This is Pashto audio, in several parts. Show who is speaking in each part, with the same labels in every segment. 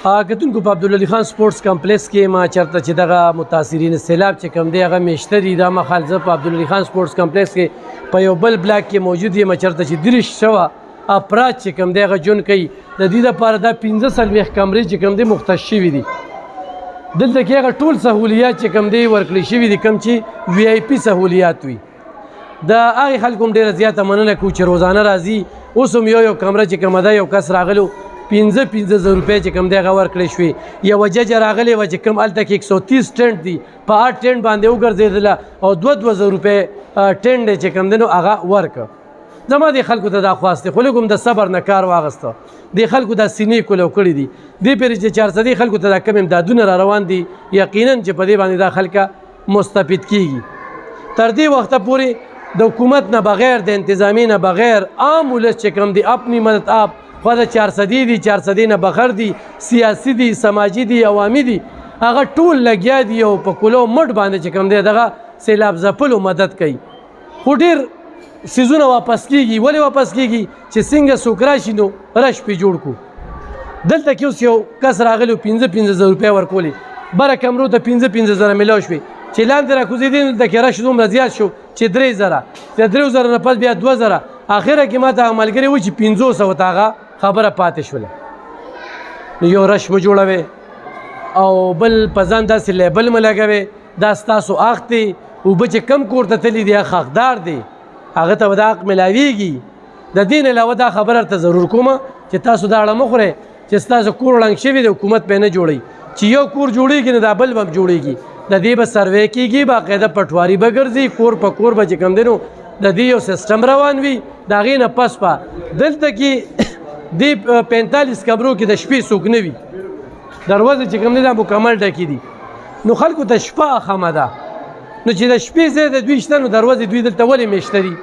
Speaker 1: کتونکو په عبدالولي خان سپورټس کمپلیکس کې ما چېرته چې دغه متاثرین سیلاب چې کوم دی هغه میشته دي دا مهال زه په عبدالولي خان سپورټس کمپلیکس کې په یو بل بلاک کې موجود یم چېرته چې 30 افراد چې کوم دی هغه ژوند کوي د دې دپاره دا 15 کمرې چې کوم دی مختص شوي دي دلته کې هغه ټول سهولیات چې کوم دی ورکړل شوي دي کوم چې وی آی پي سهولیات وي د هغې خلکو هم ډېره زیاته مننه کوو چې روزانه راځي اوس هم یو کمره چې کومه ده یو کس راغلو 15,000 روپۍ چې کوم دی هغه ورکړی شوې یوه ججه راغلې وه چې کوم هلته کې 130 ټینټ دي په هر ټینټ باندې وګرځېدله او 2,000 روپۍ ټینټ دی چې کوم دی نو هغه ورکړه زما دې خلکو ته دا خواست دی خو لږ هم د صبر نه کار واخیسته دې خلکو دا سینې کولو کړي دي دې پورې چې 400 خلکو ته دا کم امدادونه را روان دي یقینا چې په دې باندې دا خلکه مستفید کیږي تر دې وخته پورې د حکومت نه بغیر د انتظامی نه بغیر عام ولس چې کوم دی اپنی مدد آپ خو د 400 دي 400 نه بغیر دي سیاسي دي سماجي دي عوامي دي هغه ټول لګیا دي او په کولو مټ باندې چې کوم دی دغه سیلاب ځپلو مدد کوي خو ډېر سیزونه واپس کیږي ولې واپس کیږي چې څنګه څوک راشي نو رش پې جوړ کړو دلته کې اوس یو کس راغلی 15,000 روپۍ ورکولې بره کمرو ته 15,000 میلاو شوې چې لاندې راکوزېدې نو دلته کې رش دومره زیات شو چې 3,000 د 3,000 نه پس بیا 2,000 اخره کې ما ته هغه ملګري وایي چې 500 ته هغه خبره پاتې شوله نو یو رش مو جوړوې او بل په ځان داسې لیبل مه لګوې دا ستاسو حق دی اوبه چې کم کور ته تللی دی هغه حقدار دی هغه ته به دا حق میلاویږي د دې نه علاوه دا خبره ته ضرور کومه چې تاسو دا اړه مه خورئ چې ستاسو کور ړنګ شوي دی حکومت پې نه جوړوي چې یو کور جوړېږي نو دا بل به هم جوړېږي د دې به سروې کېږي باقاعده پټواري به ګرځي کور په کور به چې کوم دی نو د دې یو سیسټم روان وي د هغې نه پس به دلته کې دې 45 کمرو کې د شپې څوک نه وي دروازې چې کوم دی دا مکمل ډکې دي نو خلکو ته شپه خمه ده نو چې د شپې ځای د دوی شته نو دروازې دوی دلته ولې میشته دي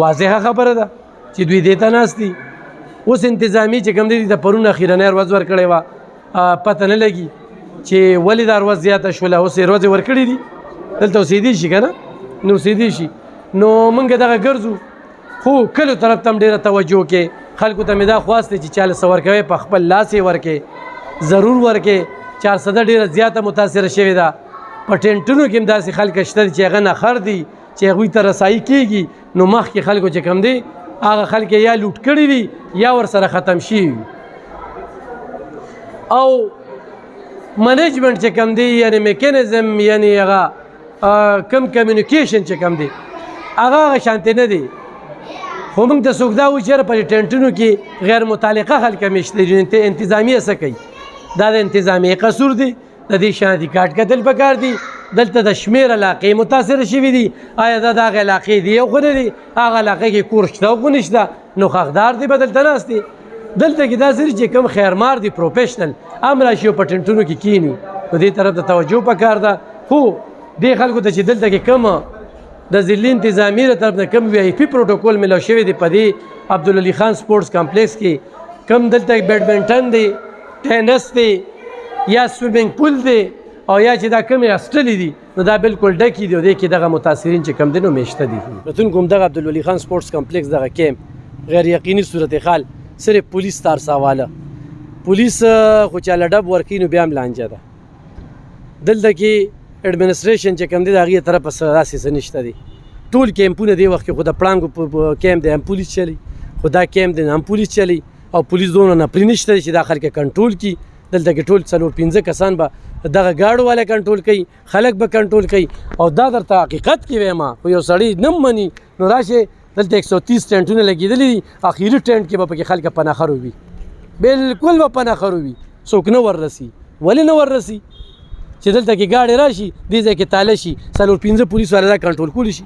Speaker 1: واضحه خبره ده چې دوی دې ته ناست دي اوس انتظامي چې کوم دی د پرون اخیرنۍ ورځ ورکړې وه پته نه لګي چې ولې دا ورځ زیاته شوله اوس یې ورځې ورکړې دي دلته اوسېدی شي که نه نو اوسېدی شي نو موږ دغه ګرځو خو کلو طرف ته هم ډېره توجه کې خلکو ته مې دا خواست دی چې چاله څه ورکوئ په خپل لاس یې ورکې ضرور ورکې 400 ډېره زیاته متاثره شوې ده په ټینټونو کې هم داسې خلک شته دي چې هغه نخر دي چې هغوی ته رسایي کېږي نو مخکې خلکو چې کوم دی هغه خلک یا لوټ کړي وي یا ورسره ختم شوي وي او منیجمنټ چې کوم دی یعنې میکانیزم یعنې هغه کم کمیونیکیشن چې کوم دی هغه شانتې نه دی خو موږ ته څوک دا وایي چې په ټینټونو کې غیر متعلقه خلک میشته دي انتظامیه څه کوي دا د انتظامیې قصور دی د دې شانتي کاټ کتل پکار دي دلته د شمېر علاقې متاثره شوي دي آیا دا د هغې علاقې دي او خو نه دي هغه علاقې کې کور شته او خو نشته نو حقدار دی به دلته ناست دي دلته کې دا صرف چې کوم خیرمار دي پروفیشنل هم راشي او په ټینټونو کې کینی نو دې طرف ته توجه پکار ده خو دې خلکو ته چې دلته کې کوم د ضلعي انتظامي له طرف نه کوم وی آی پي پروټوکول میلاو شوی دی په دې عبدالولي خان سپورټس کمپلیکس کې کوم دلته بیډمنټن دی ټینس دی یا سویمنګ پول دی او یا چې دا کمې هسټلې دي نو دا بالکل ډکې دي او دې کې دغه متاثرین چې کم دي نو میشته دي کتونکو هم دغه عبدالولي خان سپورټس کمپلیکس دغه کیمپ غیر یقیني صورتحال صرف پولیس ته ارساواله پولیس خو چاله ډب ورکوي نو بیا هم لانجه ده دلته کې ایڈمنسټریشن چې کوم دی د هغې طرفه داسې څه نشته دي ټول کیمپونه دې وخت کې خو د پړانګو کیمپ دی هم پولیس چلی خو دا کیمپ دی هم پولیس چلی او پولیس دونه نفري نشته دی چې دا خلک کنټرول کړي دلته کې ټول 4-5 کسان به دغه ګاډو والا کنټرول کوي خلک به کنټرول کوي او دا درته حقیقت کې وایم خو یو سړی نه مني نو راشي دلته 130 ټینټونه لګېدلي دي اخري ټینټ کې به پکې خلک په نخرو وي بالکل به په نخرو وي څوک نه وررسي ولې نه وررسي چې دلته کې ګاډی راشي دې ځای کې تاله شي 4-5 پولیس والا دا کنټرول کولی شي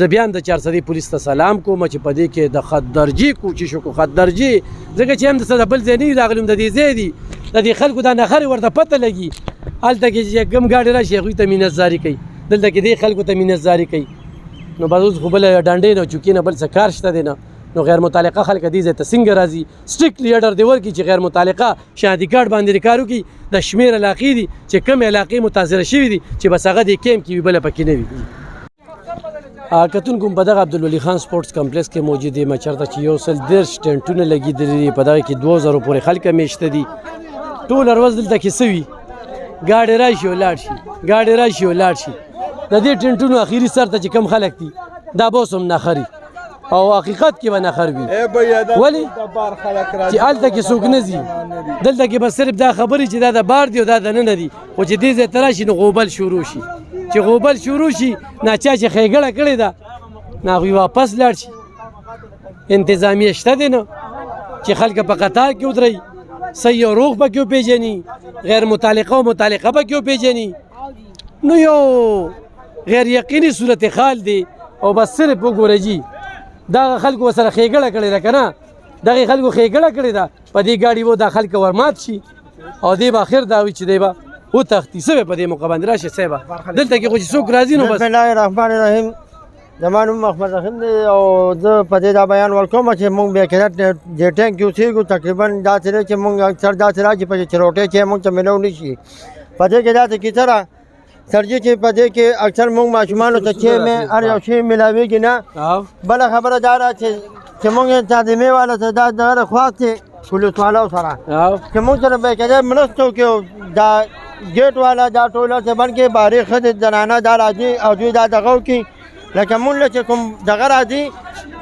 Speaker 1: زه بیا هم د 400 پولیس ته سلام کوم چې په دې کې د خط درجې کوشش وکړو خط درجې ځکه چې هم د څه د بل ځای نه راغلي هم د دې ځای دي د دې خلکو دا نخرې ورته پته لګي هلته کې چې کوم ګاډی راشي هغوی ته مینځزاري کوي دلته کې دې خلکو ته مینځزاري کوي نو بس اوس خو بله ډنډې نه چوکې نه بل څه کار شته دی نه نو غیر متعلقه خلک دې ځای ته څنګه راځي سټریکټلی اډر دې ورکړي چې غیر متعلقه شهادي کارت باندې کار وکړي د شمېر علاقې دي چې کومې علاقې متاثره شوي دي چې بس هغه دې کیمپ کې وي بله پکې نه وي کتونکو په دغه عبدالولي خان سپورټس کمپلیکس کې موجود یم چېرته چې 130 ټینټونه لګېدلي دي په دغه کې 2000 پورې خلک میشته دي ټوله ورځ دلته کې څه وي ګاډې راشي ولاړ شي ګاډې راشي ولاړ شي د دې ټینټونو اخري سر ته چې کم خلک دي دا به اوس هم نخري او حقیقت کې به نخر وي ولې چې هلته کې څوک نه ځي دلته کې به صرف دا خبرې چې دا د بار دی او دا د ننه دي خو چې دې ځای ته راشي نو غوبل شروع شي چې غوبل شروع شي ناچا چې ښېګړه کړې ده نو هغوی واپس لاړ شي انتظامیه شته دی نه چې خلک په قطار کې ودرئ صحیح او روغ پکې وپېژني غیر متعلقه او متعلقه پکې وپېژني نو یو غیر یقیني صورت حال دی او بس صرف وګوره جي دغه خلکو ورسره ښېګړه کړې ده که نه دغې خلکو ښېګړه کړې ده په دې ګاډي و دا خلک ورمات شي او دی به اخر دا وي چې دی به وتښتي څه به په دې موقع باندې راشي صاحبه دلته کې خو چې څوک راځي نو بس
Speaker 2: بسم الله الرحمن الرحیم زما نوم محمد رحیم دی او زه په دې دا بیان ورکوم چې مونږ بېکرت دې ټینک کې اوسېږو تقریبا داسې دی چې مونږ اکثر داسې راځي په چې روټۍ چې مونږ ته میلو نه شي په دې کې داسې کیسه ده سرجي چې په دې کې اکثر مونږ ماشومانو ته چې هر یو شی میلاوېږي نه بله خبره دا ده چې مونږ تعلیمي والا ته دا دغه خواست دی پولیس والاو سره چې مونږ سره بېکرت مرسته وکړي دا ګیټ والا دا ټوله چې بلکې بارې ښځې زنانه دا راځي او دوی دا دغه وکړي لکه مونږ چې کوم دغه راځي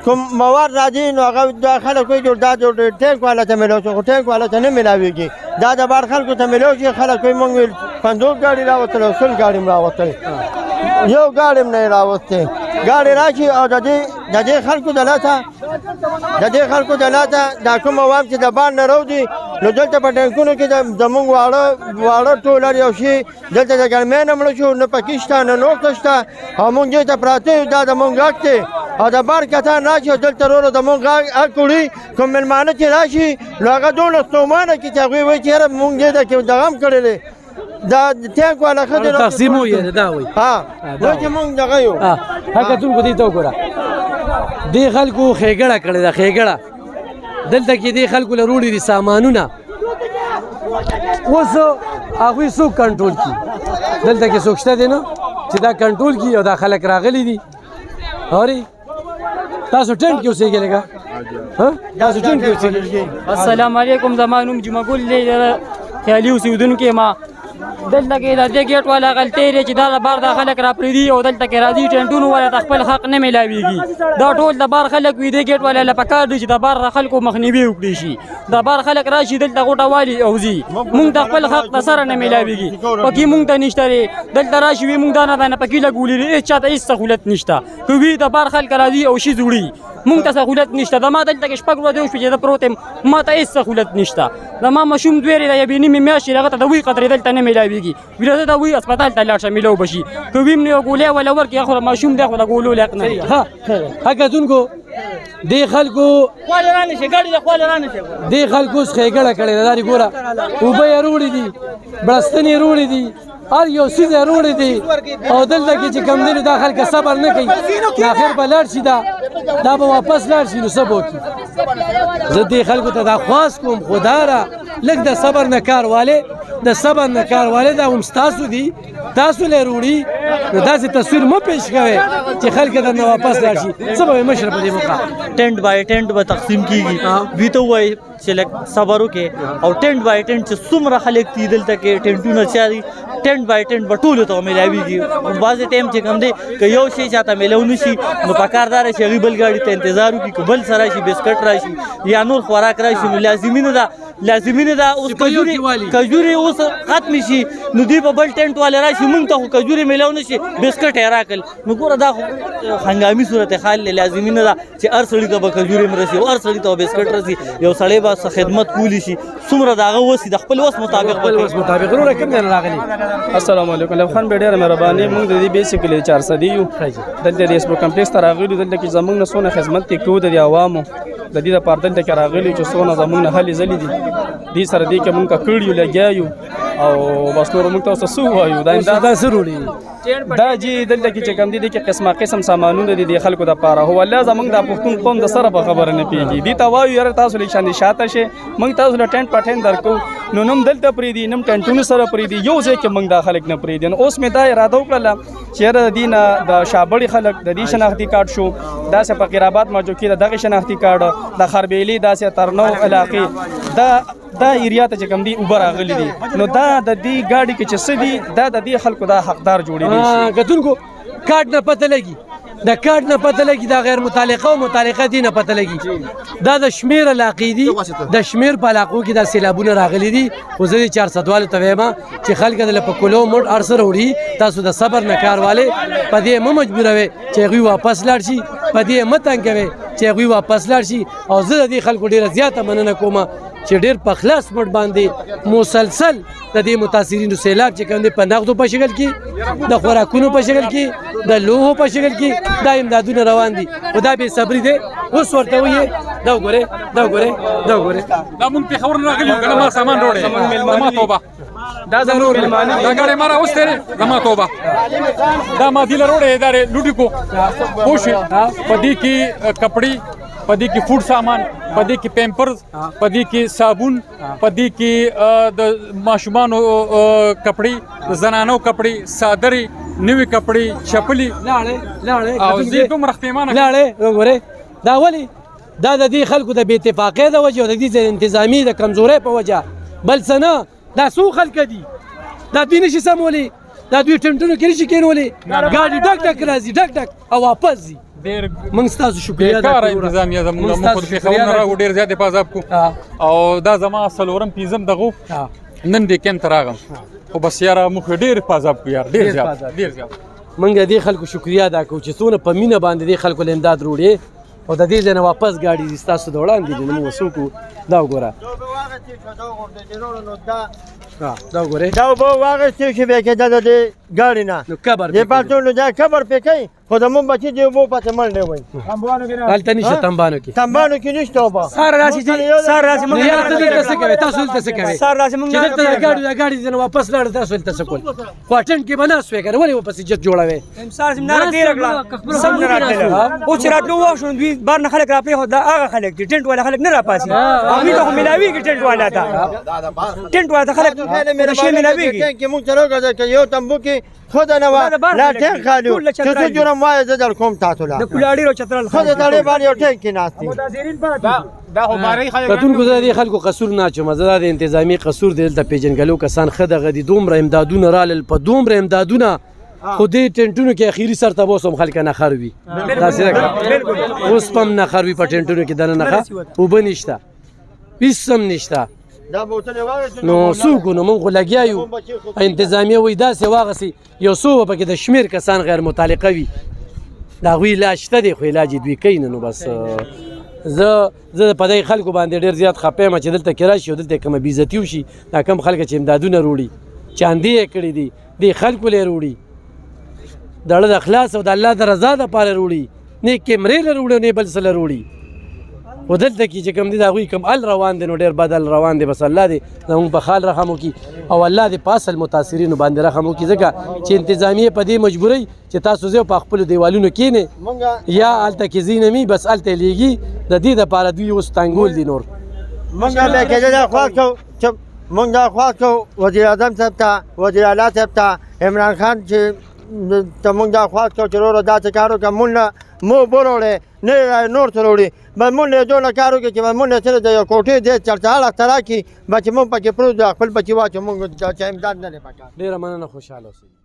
Speaker 2: کوم مواد راځي نو هغه دا خلک وایي دا ټینک والا ته میلاو شي خو ټینک والا ته نه میلاوېږي دا د بار خلکو ته میلاو شي خلک وایي مونږ 50 ګاډي راوتل او 100 ګاډي هم راوتل یو ګاډي هم نه یې راوستی ګاډي راشي او د دې خلکو د لاته دا کوم مواد چې د بار نه راوځي نو دلته په ټینکونو کې زمونږ واړه ټولر یو شي دلته د ګرمۍ نه مړه شو نه پکې شته نه نور شته او مونږ دې ته پراته یو دا زمونږ غږ دی او د بار کتان راشي او دلته وروره زمونږ غږ کړي کوم مېلمانه چې راشي نو هغه دونه ستومانه کړي چې هغوی وایي چې یاره مونږ دې کې دغه هم کړی دی دا ټینک والا ښځې
Speaker 1: تقسیم وایي دا وایي
Speaker 2: وایي چې مونږ دغه یو
Speaker 1: حقیقتونکو دې ته وګوره دې خلکو ښېګړه کړې ده ښېګړه دلته کې دې خلکو له روړي دي سامانونه اوس هغوی څوک کنټرول کړي دلته کې څوک شته دی نه چې دا کنټرول کړي او دا خلک راغلي دي اورې تاسو ټینټ کې اوسېږئ لږه تاسو ټینټ کې اوسېږئ
Speaker 3: السلام علیکم زما نوم جمعه ګل دی خیالي اوسېدونکی ما دلته کې د دې ګیټ والا غلطۍ دی چې دا د بار دا خلک راپرېږدي او دلته کې راځي ټینټونو والا ته خپل حق نه میلاوېږي دا ټول د بار خلک وي دې ګیټ والا له پکار دی چې د بار خلکو مخنیوي وکړي شي د بار خلک راشي دلته غوټه والي او ځي مونږ د خپل حق د سره نه میلاوېږي پکې مونږ ته نشته دی دلته راشي وي مونږ دانه پکې لګولي دی هېڅ چاته هېڅ سهولت نشته که وي د بار خلک راځي او شي وړي مونږ ته سهولت نشته د ما دلته کې شپږ ورځې وشوې چې زه پروت یم ما ته هېڅ سهولت نشته د ما ماشوم دویرې ده یوې نیمې میاشتې هغه ته د وی قطرې دلته نه میلاوېږي ویله زه د وی اسپتال ته لاړ شه میلو به شي که ویم نه یو ګولۍ ولا ورکړي خو ماشوم دی خو د ګولو لیاق نه دی
Speaker 1: حقیقتونکو دې خلکو دې خلکو اوس ښېګړه کړې ده دا ګوره اوبه یې روړې دي بړستنې یې روړې دي هر یو څیز یې روړې دي او دلته کې چې کوم دی نو دا خلک صبر نه کوي نو آخر به لاړ شي دا به واپس لاړ شي نو څه به وکړي زه دې خلکو ته دا خواست کوم خدا را لږ د صبر نه کار والې د صبر نه کار والې دا هم ستاسو دي تاسو له روړي نو داسې تصویر مه پیش کوئ چې خلک درنه واپس لاړ شي څه به وایي مشره په دې موقع
Speaker 4: ټینټ بای ټینټ به تقسیم کیږي دوی ته ووایي چې لږ صبر وکړي او ټینټ بای ټینټ چې څومره خلک دي دلته کې ټینټونه چې دي ټینټ بای ټینټ به ټولو ته میلاوېږي بعضې ټایم چې کوم دی که یو شی چاته میلاو نه شي نو پکار دا چې هغوی بل ګاډي ته انتظار وکړي که بل څه راشي بسکټ راشي یا نور خوراک راشي نو لازمي نه ده اوس کجورې اوس ختمې شي نو دوی به بل ټینټ والا راشي مونږ ته خو کجورې میلاو نه شي بسکټ یې راکړل نو ګوره دا خو هنګامي صورت حال دی لازمي نه ده چې هر سړي ته به کجورې هم رسي او هر سړي ته به بسکټ رسي یو سړی به خدمت کولی شي څومره د هغه وس د خپل وس مطابق
Speaker 1: وروره کوم ځای راغلي
Speaker 5: السلام علیکم لو خان ډېره مهرباني موږ د دې بیسیکلی 400 یو دلته د اسپورت کمپلیکس ته راغلي دلته کې زموږ نه څونه خدمت کوو د عوامو د دې لپاره دلته کې راغلي چې څونه زموږ نه هلې ځلې دي دې سره دې کې موږ کړیو لګیایو او بس نور موږ تاسو څه وایو دا
Speaker 1: ضروري
Speaker 5: دا جی دلته کې چې کوم دي کې قسم سامانونه دي د خلکو د پاره هو الله زمونږ د پښتون قوم د سره به خبره نه پیږي دي ته وایو یاره تاسو لیک شان شاته شي موږ تاسو له ټینټ پټین درکو نو نوم دلته پری دي نوم ټینټونو سره پری دي یو ځای کې موږ د خلک نه پری دي اوس مې دا اراده وکړه چې د دینه د شابړي خلک د دې شناختی کارت شو دا سه فقیرآباد موجود کې دغه شناختی کارت د خربېلی داسې ترنو علاقې دا دا ایریا ته چې کوم دی اوبه راغلي دي نو دا د دې ګاډي کې چې څه دي دا د دې خلکو دا حقدار جوړېدي شي
Speaker 1: کتونکو کارت نه پته لګي د کارت نه پته لګي دا غیر متعلقه او متعلقه دي نه پته لګي دا د شمیر علاقې دي د شمیر په علاقو کې دا سیلابونه راغلي دي خو زه 400 والو ته وایم چې خلک د په کولو موټ ارسره وړي تاسو د صبر نه کار والے په دې مجبوروي چې غوي واپس لاړ شي په دې متنګوي چې غوي واپس لاړ شي او زه د دې خلکو ډیره زیاته مننه کوم چې ډیر په خلاص مټ باندې مسلسل د دې متاثرینو سیلاب چې کوم دی په نغدو په شکل کې د خوراکونو په شکل کې د لوحو په شکل کې دا امدادونه روان دي او دا بې صبري دی اوس ورته وایي دا وګورئ
Speaker 6: دا مونږ پېښور نه راغلي یو که نه ما سامان راوړی زما توبه
Speaker 5: دا زموږ مېلمانه
Speaker 6: دا ګاډی ما راوستی زما توبه دا ما دله راوړی دا لوټي کو پوه شوې په دې کې کپړې په دې کې فوډ سامان په دې کې پیمپرز په دې کې صابون په دې کې د ماشومانو کپړې د زنانو کپړې صادرې نوې کپړې چپلې او زه دومره ختیمانه
Speaker 1: لاړې وګورئ دا ولې دا د دې خلکو د بې اتفاقۍ د وجې او د دې انتظامي د کمزورۍ په وجه بل څه نه دا څو خلک دي دا دوی نشي سمولی دا دوی ټنټونو کې نشي کېنولی ګاډي ډک ډک راځي ډک ډک او واپس ځي موږ ستاسو شکریه ادا
Speaker 6: کوو انتظامیه زموږ موږ خو د پېښور نه راغلو ډېر زیات حفاظت کوو او دا زما څلورم پنځم دغه نن دې کیمپ ته راغلم خو بس یاره موږ ډېر حفاظت کوو یار ډېر زیات
Speaker 1: موږ د دې خلکو شکریه ادا کوو چې څونه په مینه باندې دې خلکو له امداد روړې او د دې ځای نه واپس ګاډي دي ستاسو د وړاندې دي نو موږ څوک دا وګوره دا وګورئ
Speaker 2: دا اوبه واخیستې چې بیا کېده د دې ګاډي نه
Speaker 1: نو قبر
Speaker 2: دې پاتون نو دا قبر پې کوي خو زموږ بچي دې اوبو پسې منډې وایي
Speaker 1: هلته نشته تنبانو کې
Speaker 2: تنبانو کې نشته اوبه
Speaker 3: سار راشي
Speaker 1: نو یاره ته دلته څه کوې تاسو دلته څه کوې
Speaker 3: سار راشي موږ
Speaker 1: چې دلته د ګاډي ځای نه واپس لاړ تاسو دلته څه کول خو اټن کې به ناست وې که نه ولې ورپسې جت جوړوې
Speaker 3: سار سم نه تیر کړه سم نه راتله او چې راتلو وښو دوی بار نه خلک راپرې دا هغه خلک دي ټنټ والا خلک نه راپاسي امي ته ملاويږي ټنټ والا ته ټنټ والا خلک شي ملاويږي
Speaker 2: کې موږ چلو که یو تنبو کې خود نه و لا ټینک خالي و چې څه جرم وایي زه در کوم تاسو لا
Speaker 3: د کلاړي رو چترال
Speaker 2: خود تړې باندې یو ټینک کې ناست دي
Speaker 5: دا خو باري خلک
Speaker 1: کتونکو زه د دې خلکو قصور نه اچوم زه دا د انتظامي قصور دی دلته پیژنګلو کسان ښه دغه دي دومره امدادونه رالل په دومره امدادونه خو دې ټنټونو کې اخري سر ته به اوس هم خلک نخر وي داسې نه کړه اوس به هم نخر وي په ټنټونو کې دننه ښه اوبه نشته هېڅ هم نشته
Speaker 2: دا بوتل واغې
Speaker 1: نو څوک نو موږ خو لګیا یو انتظامیه وایي داسې واغسي یو څو به پکې د شمېر کسان غیر متعلقه وي د هغوی علاج شته دی خو علاج یې دوی کوي نه نو بس زه په دې خلکو باندې ډېر زیات خفه یم چې دلته کې راشي او دلته کومه بېعزتي وشي دا کم خلک چې امدادونه روړي چاندې یې کړي دي دې خلکو له روړي د اړه د اخلاص او د الله د رضا دپاره روړي نه کیمرې له روړي او نه بل څه له روړي خو دلته کې چې کوم دي د هغوی کوم ال روان دی نو ډېر بد ال روان دی بس الله دې زموږ په حال رحم وکړي او الله دې په اصل متاثرینو باندې رحم وکړي ځکه چې انتظامیه په دې مجبورۍ چې تاسو زه په خپلو دیوالونو کښېنئ یا هلته کې ځای نه وي بس هلته یې لیږي د دې دپاره دوی اوس تنګول دي نور
Speaker 2: موږ بیا کېده دا خوا کوو چې موږ دا خوا کوو وزیر اعظم صاحب ته وزیر اعلی صاحب ته عمران خان چې ته موږ دا خوا کوو چې وروره داسې کار وکړه موږ نه مو وروړې نه نور څه وروړي به موږ له دونه کار وکړو چې به موږ سره د یو کوټې دې چړچاړ اختراع کړي به چې موږ پکې پروت خپل بچي واچو موږ چا امداد نه دی پکار
Speaker 1: ډېره مننه خوشحاله اوسئ